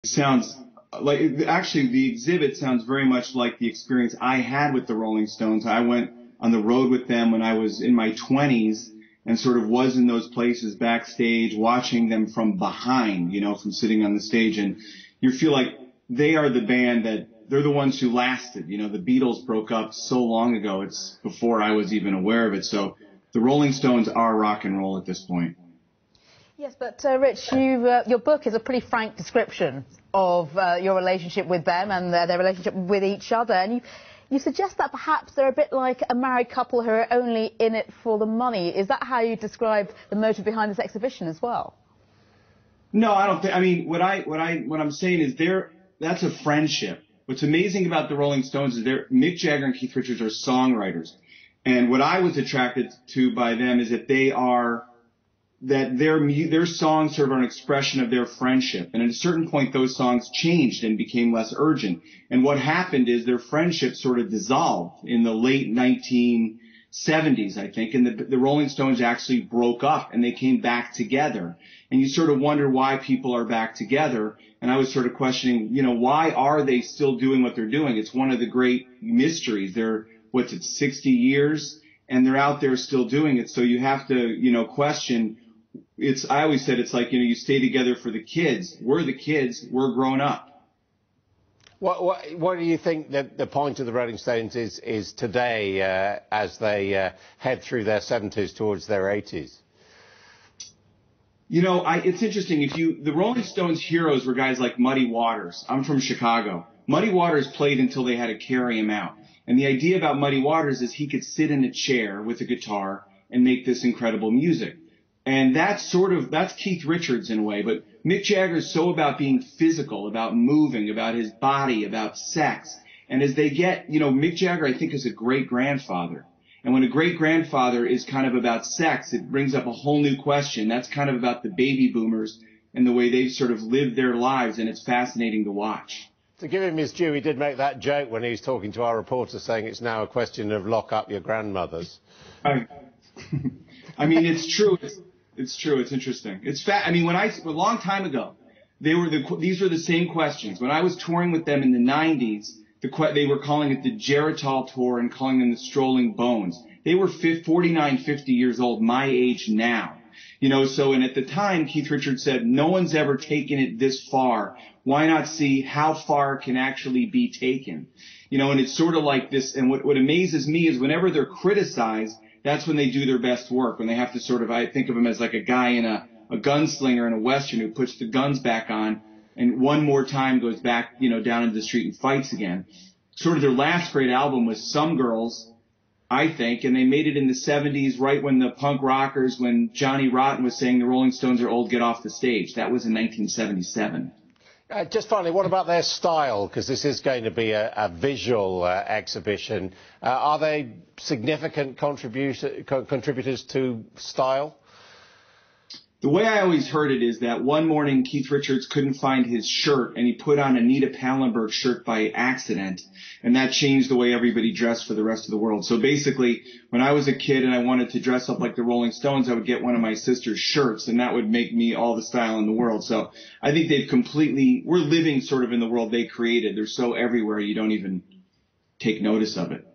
Sounds like, actually, the exhibit sounds very much like the experience I had with the Rolling Stones. I went on the road with them when I was in my 20s and sort of was in those places backstage watching them from behind, from sitting on the stage. And you feel like they are the band that they're the ones who lasted. The Beatles broke up so long ago. It's before I was even aware of it. So the Rolling Stones are rock and roll at this point. Yes, but Rich, your book is a pretty frank description of your relationship with them and their relationship with each other. And you suggest that perhaps they're a bit like a married couple who are only in it for the money. Is that how you describe the motive behind this exhibition as well? No, I don't think. I mean, what I'm saying is that's a friendship. What's amazing about the Rolling Stones is Mick Jagger and Keith Richards are songwriters. And what I was attracted to by them is that their songs sort of are an expression of their friendship. And at a certain point, those songs changed and became less urgent. And what happened is their friendship sort of dissolved in the late 1970s, I think. And the Rolling Stones actually broke up and they came back together. And you sort of wonder why people are back together. And I was sort of questioning, why are they still doing what they're doing? It's one of the great mysteries. They're, 60 years? And they're out there still doing it. So you have to, question. I always said it's like, you stay together for the kids. We're the kids. We're grown up. What do you think that the point of the Rolling Stones is today as they head through their 70s towards their 80s? It's interesting. The Rolling Stones heroes were guys like Muddy Waters. I'm from Chicago. Muddy Waters played until they had to carry him out. And the idea about Muddy Waters is he could sit in a chair with a guitar and make this incredible music. And that's Keith Richards in a way. But Mick Jagger is so about being physical, about moving, about his body, about sex. And as they get, Mick Jagger, I think, is a great-grandfather. And when a great-grandfather is kind of about sex, it brings up a whole new question. That's kind of about the baby boomers and the way they've sort of lived their lives, and it's fascinating to watch. To give him his due, he did make that joke when he was talking to our reporter, saying it's now a question of lock up your grandmothers. I mean, it's true. It's true. It's interesting. A long time ago, these were the same questions. When I was touring with them in the 90s, they were calling it the Geritol Tour and calling them the Strolling Bones. They were 49, 50 years old, my age now. And at the time, Keith Richards said, no one's ever taken it this far. Why not see how far it can actually be taken? And it's sort of like this. And what amazes me is whenever they're criticized, that's when they do their best work, when they have to I think of them as like a guy in a gunslinger in a Western who puts the guns back on and one more time goes back, down into the street and fights again. Sort of their last great album was Some Girls, I think, and they made it in the 70s, right when the punk rockers, when Johnny Rotten was saying the Rolling Stones are old, get off the stage. That was in 1977. Just finally, what about their style? Because this is going to be a visual exhibition. Are they significant contributors to style? The way I always heard it is that one morning Keith Richards couldn't find his shirt and he put on a Nita Pallenberg shirt by accident, and that changed the way everybody dressed for the rest of the world. So basically, when I was a kid and I wanted to dress up like the Rolling Stones, I would get one of my sister's shirts, and that would make me all the style in the world. So I think we're living sort of in the world they created. They're so everywhere you don't even take notice of it.